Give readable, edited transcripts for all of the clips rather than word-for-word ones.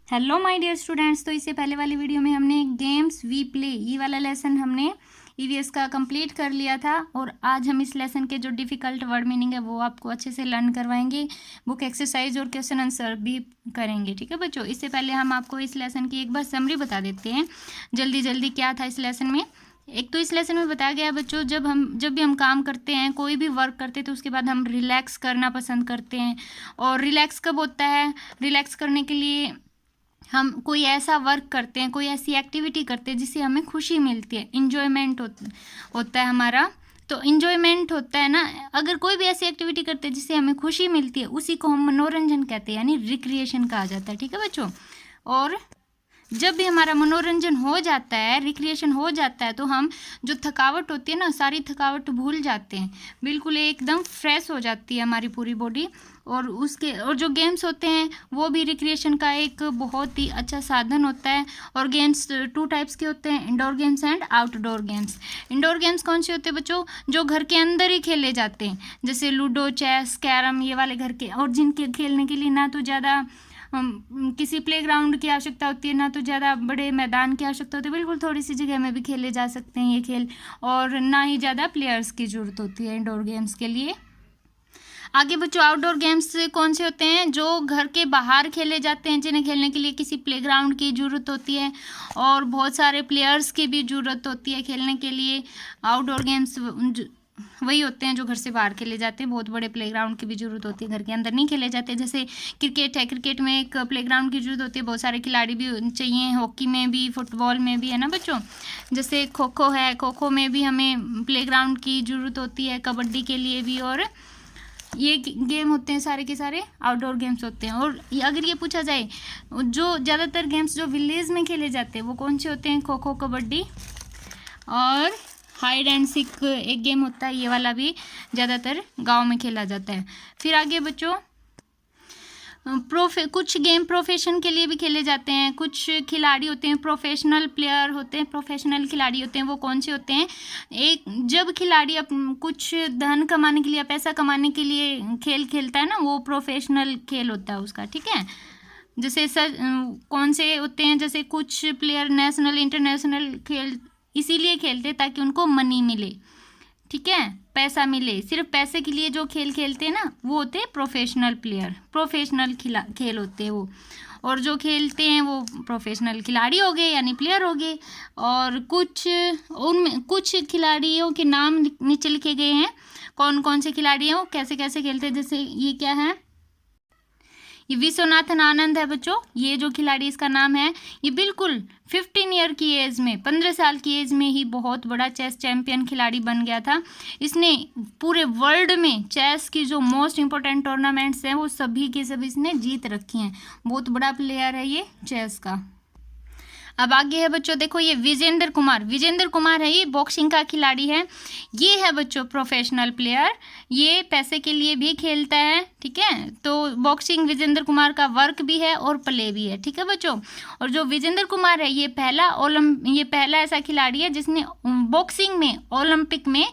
Hello my dear students. तो इससे पहले वाली वीडियो में हमने गेम्स वी प्ले ये वाला लेसन हमने ईवीएस का कंप्लीट कर लिया था और आज हम इस लेसन के जो डिफ़िकल्ट वर्ड मीनिंग है वो आपको अच्छे से लर्न करवाएंगे। बुक एक्सरसाइज और क्वेश्चन आंसर भी करेंगे। ठीक है बच्चों, इससे पहले हम आपको इस लेसन की एक बार समरी बता देते हैं जल्दी जल्दी क्या था इस लेसन में। एक तो इस लेसन में बताया गया बच्चों, जब भी हम काम करते हैं, कोई भी वर्क करते हैं तो उसके बाद हम रिलैक्स करना पसंद करते हैं। और रिलैक्स कब होता है? रिलैक्स करने के लिए हम कोई ऐसा वर्क करते हैं, कोई ऐसी एक्टिविटी करते हैं जिससे हमें खुशी मिलती है, इन्जॉयमेंट होता है हमारा। तो इन्जॉयमेंट होता है ना, अगर कोई भी ऐसी एक्टिविटी करते हैं जिससे हमें खुशी मिलती है उसी को हम मनोरंजन कहते हैं, यानी रिक्रिएशन कहा जाता है। ठीक है बच्चों, और जब भी हमारा मनोरंजन हो जाता है, रिक्रिएशन हो जाता है, तो हम जो थकावट होती है ना, सारी थकावट भूल जाते हैं, बिल्कुल एकदम फ्रेश हो जाती है हमारी पूरी बॉडी। और जो गेम्स होते हैं वो भी रिक्रिएशन का एक बहुत ही अच्छा साधन होता है। और गेम्स 2 टाइप्स के होते हैं, indoor games and outdoor games. Indoor games कौन से होते हैं बच्चों? जो घर के अंदर ही खेले जाते हैं, जैसे लूडो, चेस, कैरम, ये वाले घर के, और जिनके खेलने के लिए ना तो ज़्यादा किसी प्लेग्राउंड की आवश्यकता होती है, ना तो ज़्यादा बड़े मैदान की आवश्यकता होती है, बिल्कुल थोड़ी सी जगह में भी खेले जा सकते हैं ये खेल, और ना ही ज़्यादा प्लेयर्स की ज़रूरत होती है इंडोर गेम्स के लिए। आगे बच्चों, आउटडोर गेम्स कौन से होते हैं? जो घर के बाहर खेले जाते हैं, जिन्हें खेलने के लिए किसी प्लेग्राउंड की ज़रूरत होती है और बहुत सारे प्लेयर्स की भी ज़रूरत होती है खेलने के लिए। आउटडोर गेम्स वही होते हैं जो घर से बाहर खेले जाते हैं, बहुत बड़े प्लेग्राउंड की भी ज़रूरत होती है, घर के अंदर नहीं खेले जाते। जैसे क्रिकेट है, क्रिकेट में एक प्लेग्राउंड की ज़रूरत होती है, बहुत सारे खिलाड़ी भी चाहिए, हॉकी में भी, फुटबॉल में भी, है ना बच्चों। जैसे खो खो है, खो खो में भी हमें प्लेग्राउंड की ज़रूरत होती है, कबड्डी के लिए भी। और ये गेम होते हैं सारे के सारे आउटडोर गेम्स होते हैं। और अगर ये पूछा जाए जो ज़्यादातर गेम्स जो विलेज में खेले जाते हैं वो कौन से होते हैं? खो खो, कबड्डी और हाइड एंड सीक एक गेम होता है, ये वाला भी ज़्यादातर गांव में खेला जाता है। फिर आगे बच्चों, कुछ गेम प्रोफेशन के लिए भी खेले जाते हैं। कुछ खिलाड़ी होते हैं, प्रोफेशनल प्लेयर होते हैं, प्रोफेशनल खिलाड़ी होते हैं, वो कौन से होते हैं? एक जब खिलाड़ी कुछ धन कमाने के लिए, पैसा कमाने के लिए खेल खेलता है ना, वो प्रोफेशनल खेल होता है उसका। ठीक है, जैसे कौन से होते हैं? जैसे कुछ प्लेयर नेशनल, इंटरनेशनल खेल इसीलिए खेलते हैं ताकि उनको मनी मिले, ठीक है, पैसा मिले। सिर्फ पैसे के लिए जो खेल खेलते हैं ना वो होते हैं प्रोफेशनल प्लेयर, प्रोफेशनल खेल होते हैं वो। और जो खेलते हैं वो प्रोफेशनल खिलाड़ी हो गए, यानी प्लेयर हो गए। और उनमें कुछ खिलाड़ियों के नाम नीचे लिखे गए हैं, कौन कौन से खिलाड़ी हैं, वो कैसे कैसे खेलते हैं। जैसे ये क्या है? ये विश्वनाथन आनंद है बच्चों, ये जो खिलाड़ी, इसका नाम है। ये बिल्कुल 15 ईयर की एज में, 15 साल की एज में ही बहुत बड़ा चेस चैंपियन खिलाड़ी बन गया था। इसने पूरे वर्ल्ड में चेस की जो मोस्ट इंपॉर्टेंट टूर्नामेंट्स हैं वो सभी के सभी इसने जीत रखी हैं। बहुत बड़ा प्लेयर है ये चेस का। अब आगे है बच्चों, देखो ये विजेंद्र कुमार है, ये बॉक्सिंग का खिलाड़ी है। ये है बच्चों प्रोफेशनल प्लेयर, ये पैसे के लिए भी खेलता है। ठीक है, तो बॉक्सिंग विजेंद्र कुमार का वर्क भी है और प्ले भी है। ठीक है बच्चों, और जो विजेंद्र कुमार है ये पहला ऐसा खिलाड़ी है जिसने बॉक्सिंग में ओलंपिक में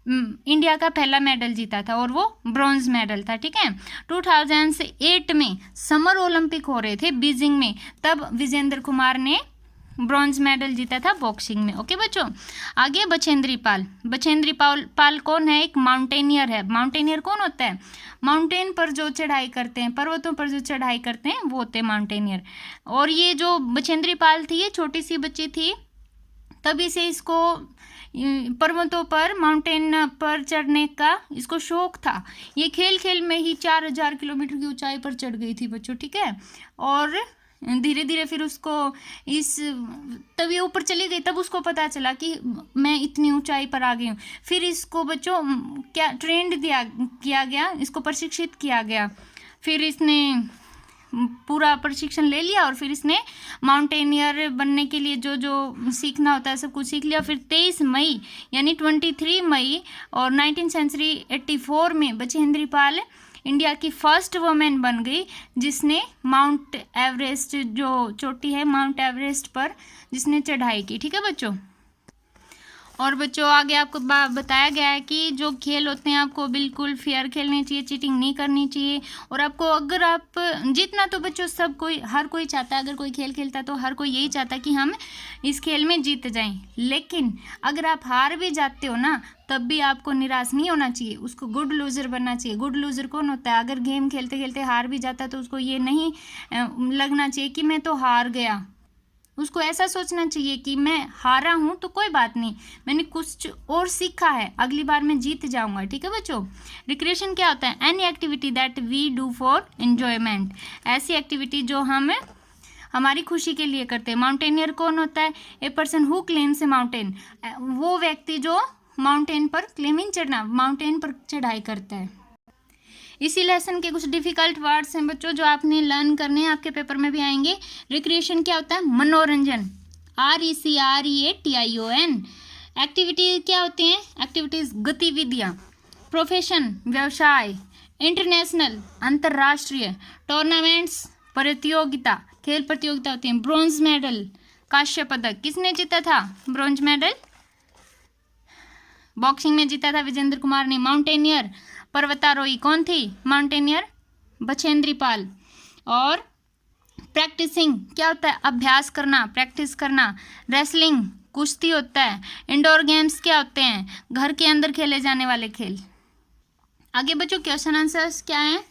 इंडिया का पहला मेडल जीता था, और वो ब्रॉन्ज मेडल था। ठीक है, 2008 में समर ओलंपिक हो रहे थे बीजिंग में, तब विजेंद्र कुमार ने ब्रॉन्ज मेडल जीता था बॉक्सिंग में। ओके बच्चों, आगे बछेंद्री पाल कौन है? एक माउंटेनियर है। माउंटेनियर कौन होता है? माउंटेन पर जो चढ़ाई करते हैं, पर्वतों पर जो चढ़ाई करते हैं वो होते हैं माउंटेनियर। और ये जो बछेंद्री पाल थी, ये छोटी सी बच्ची थी, तभी से इसको पर्वतों पर, माउंटेन पर चढ़ने का इसको शौक था। ये खेल खेल में ही 4000 किलोमीटर की ऊंचाई पर चढ़ गई थी बच्चों। ठीक है, और धीरे धीरे फिर उसको तब ये ऊपर चली गई, तब उसको पता चला कि मैं इतनी ऊंचाई पर आ गई हूँ। फिर इसको बच्चों क्या किया गया, इसको प्रशिक्षित किया गया। फिर इसने पूरा प्रशिक्षण ले लिया और फिर इसने माउंटेनियर बनने के लिए जो जो सीखना होता है सब कुछ सीख लिया। फिर 23 मई यानी 23 मई और 1984 में बछेंद्री पाल इंडिया की फर्स्ट वुमेन बन गई जिसने माउंट एवरेस्ट, जो चोटी है माउंट एवरेस्ट पर, जिसने चढ़ाई की। ठीक है बच्चों, और बच्चों आगे आपको बताया गया है कि जो खेल होते हैं आपको बिल्कुल फेयर खेलने चाहिए, चीटिंग नहीं करनी चाहिए। और आपको अगर आप जीतना तो बच्चों सब कोई, हर कोई चाहता है, अगर कोई खेल खेलता है तो हर कोई यही चाहता है कि हम इस खेल में जीत जाएं। लेकिन अगर आप हार भी जाते हो ना, तब भी आपको निराश नहीं होना चाहिए, उसको गुड लूज़र बनना चाहिए। गुड लूज़र कौन होता है? अगर गेम खेलते खेलते हार भी जाता है तो उसको ये नहीं लगना चाहिए कि मैं तो हार गया। उसको ऐसा सोचना चाहिए कि मैं हारा हूँ तो कोई बात नहीं, मैंने कुछ और सीखा है, अगली बार मैं जीत जाऊँगा। ठीक है बच्चों। रिक्रिएशन क्या होता है? Any activity that we do for enjoyment, ऐसी एक्टिविटी जो हम हमारी खुशी के लिए करते हैं। माउंटेनियर कौन होता है? A person who claims A mountain, वो व्यक्ति जो माउंटेन पर क्लेमिंग चढ़ना, माउंटेन पर चढ़ाई करता है। इसी लेसन के कुछ डिफिकल्ट वर्ड्स हैं बच्चों जो आपने लर्न करने हैं, आपके पेपर में भी आएंगे। रिक्रिएशन क्या होता है? मनोरंजन, RECREATION। एक्टिविटी क्या होती हैं? एक्टिविटीज गतिविधियाँ। प्रोफेशन व्यवसाय। इंटरनेशनल अंतर्राष्ट्रीय। टूर्नामेंट्स प्रतियोगिता, खेल प्रतियोगिता होती हैं। ब्रॉन्ज मेडल कांस्य पदक, किसने जीता था ब्रॉन्ज मेडल? बॉक्सिंग में जीता था विजेंद्र कुमार ने। माउंटेनियर पर्वतारोही कौन थी? माउंटेनियर बछेंद्री पाल। और प्रैक्टिसिंग क्या होता है? अभ्यास करना, प्रैक्टिस करना। रेसलिंग कुश्ती होता है। इंडोर गेम्स क्या होते हैं? घर के अंदर खेले जाने वाले खेल। आगे बच्चों क्वेश्चन आंसर्स क्या हैं?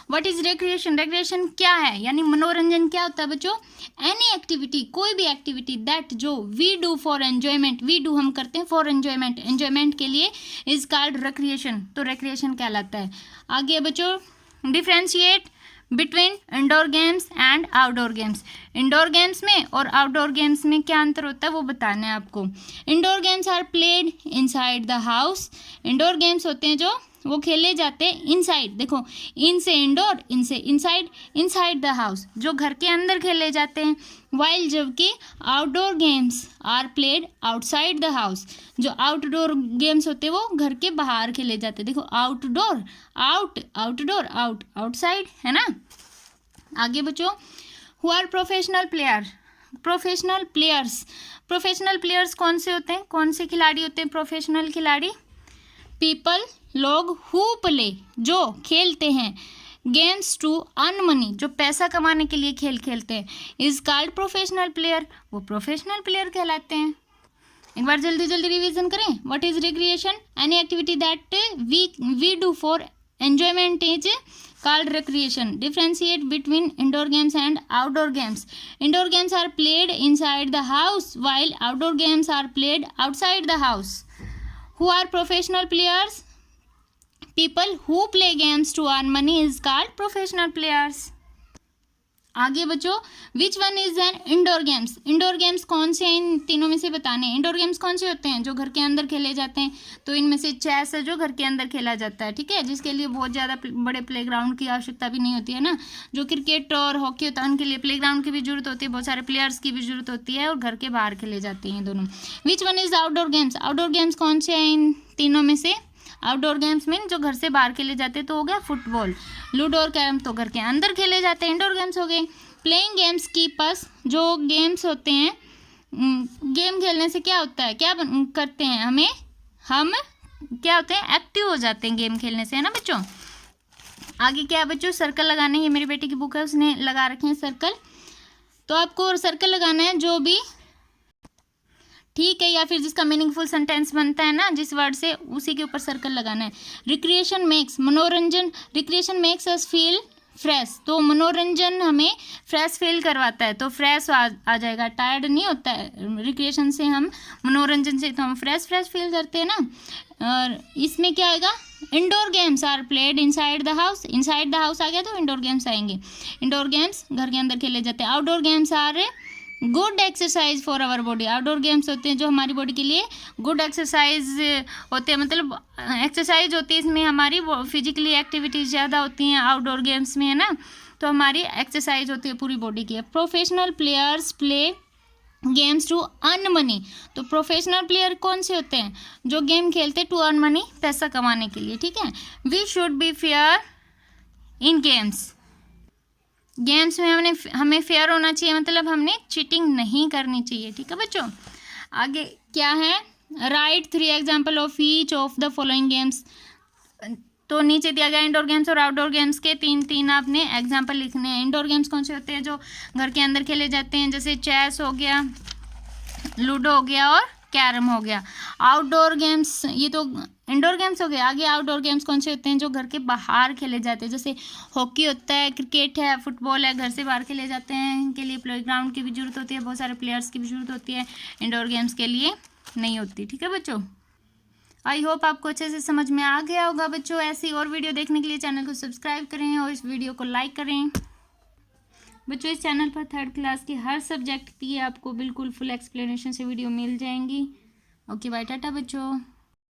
What is recreation? रिक्रिएशन क्या है यानी मनोरंजन क्या होता है बच्चों? एनी एक्टिविटी, कोई भी एक्टिविटी दैट जो we do for enjoyment, we do हम करते हैं फॉर एंजॉयमेंट, एंजॉयमेंट के लिए, इज कॉल्ड रिक्रिएशन, तो रिक्रिएशन कहलाता है। आगे बच्चों differentiate between indoor games and outdoor games. Indoor games में और आउटडोर गेम्स में क्या अंतर होता है वो बताना है आपको। Indoor games are played inside the house. Indoor games होते हैं जो वो खेले जाते हैं इनसाइड, देखो इन से इंडोर, इन से इनसाइड, इनसाइड द हाउस, जो घर के अंदर खेले जाते हैं। वाइल जबकि outdoor games are played outside the house, जो आउटडोर गेम्स होते हैं वो घर के बाहर खेले जाते हैं। देखो outdoor, out, outdoor, out, outside, है ना। आगे बच्चों who are professional player? Professional players, professional players कौन से होते हैं? कौन से खिलाड़ी होते हैं प्रोफेशनल खिलाड़ी? पीपल लोग, हु प्ले जो खेलते हैं, गेम्स टू अर्न मनी जो पैसा कमाने के लिए खेल खेलते हैं, इज कॉल्ड प्रोफेशनल प्लेयर, वो प्रोफेशनल प्लेयर कहलाते हैं। एक बार जल्दी जल्दी रिवीजन करें। What is recreation? Any activity that we do for enjoyment is called recreation. Differentiate between indoor games and outdoor games. Indoor games are played inside the house while outdoor games are played outside the house. Who are professional players? People who play games to earn money is called professional players. आगे बच्चों which one is an indoor games? Indoor games कौन से हैं? इन तीनों में से बताने हैं। इंडोर गेम्स कौन से होते हैं? जो घर के अंदर खेले जाते हैं, तो इनमें से चेस है जो घर के अंदर खेला जाता है, ठीक है, जिसके लिए बहुत ज़्यादा बड़े प्लेग्राउंड की आवश्यकता भी नहीं होती है ना। जो क्रिकेट और हॉकी होता है उनके लिए प्लेग्राउंड की भी जरूरत होती है, बहुत सारे प्लेयर्स की भी जरूरत होती है, और घर के बाहर खेले जाते हैं दोनों। Which one is outdoor games? Outdoor games कौन से हैं इन तीनों में से? आउटडोर गेम्स मीन जो घर से बाहर खेले जाते हैं, तो हो गया फुटबॉल, लूडो और कैरम तो घर के अंदर खेले जाते हैं, इंडोर गेम्स हो गए। प्लेइंग गेम्स कीप अस, जो गेम्स होते हैं, गेम खेलने से क्या होता है, क्या करते हैं हम क्या होते हैं, एक्टिव हो जाते हैं गेम खेलने से, है ना बच्चों। आगे क्या है बच्चों? सर्कल लगाने हैं। मेरी बेटी की बुक है उसने लगा रखे हैं सर्कल, तो आपको सर्कल लगाना है जो भी ठीक है या फिर जिसका मीनिंगफुल सेंटेंस बनता है ना जिस वर्ड से, उसी के ऊपर सर्कल लगाना है। रिक्रिएशन मेक्स, मनोरंजन, recreation makes us feel fresh, तो मनोरंजन हमें फ्रेश फील करवाता है, तो फ्रेश आ जाएगा, टायर्ड नहीं होता है। रिक्रिएशन से हम, मनोरंजन से तो हम फ्रेश फील करते हैं ना। और इसमें क्या आएगा? Indoor games are played inside the house, inside the house आ गया तो इंडोर गेम्स आएंगे। इंडोर गेम्स घर के अंदर खेले जाते हैं। Outdoor games are good exercise for our body, outdoor games होते हैं जो हमारी बॉडी के लिए गुड एक्सरसाइज होते हैं, मतलब एक्सरसाइज होती है इसमें, हमारी फिजिकली एक्टिविटीज़ ज़्यादा होती हैं आउटडोर गेम्स में, है ना, तो हमारी एक्सरसाइज होती है पूरी बॉडी की। Professional players play games to earn money, तो प्रोफेशनल प्लेयर कौन से होते हैं? जो गेम खेलते हैं टू अर्न मनी, पैसा कमाने के लिए, ठीक है। We should be fair in games, games में हमें फेयर होना चाहिए, मतलब हमने चीटिंग नहीं करनी चाहिए, ठीक है बच्चों। आगे क्या है? Right 3 example of each of the following games. तो नीचे दिया गया इंडोर गेम्स और आउटडोर गेम्स के तीन आपने एग्जाम्पल लिखने हैं। इंडोर गेम्स कौन से होते हैं? जो घर के अंदर खेले जाते हैं, जैसे चेस हो गया, लूडो हो गया और कैरम हो गया। आउटडोर गेम्स, ये तो इंडोर गेम्स हो गए। आगे आउटडोर गेम्स कौन से होते हैं? जो घर के बाहर खेले जाते हैं, जैसे हॉकी होता है, क्रिकेट है, फुटबॉल है, घर से बाहर खेले जाते हैं। इनके लिए प्लेग्राउंड की भी जरूरत होती है, बहुत सारे प्लेयर्स की भी जरूरत होती है। इंडोर गेम्स के लिए नहीं होती। ठीक है बच्चों, आई होप आपको अच्छे से समझ में आ गया होगा बच्चों। ऐसी और वीडियो देखने के लिए चैनल को सब्सक्राइब करें और इस वीडियो को लाइक करें। बच्चों इस चैनल पर 3rd क्लास की हर सब्जेक्ट की आपको बिल्कुल फुल एक्सप्लेनेशन से वीडियो मिल जाएंगी। ओके बाय, टाटा बच्चों।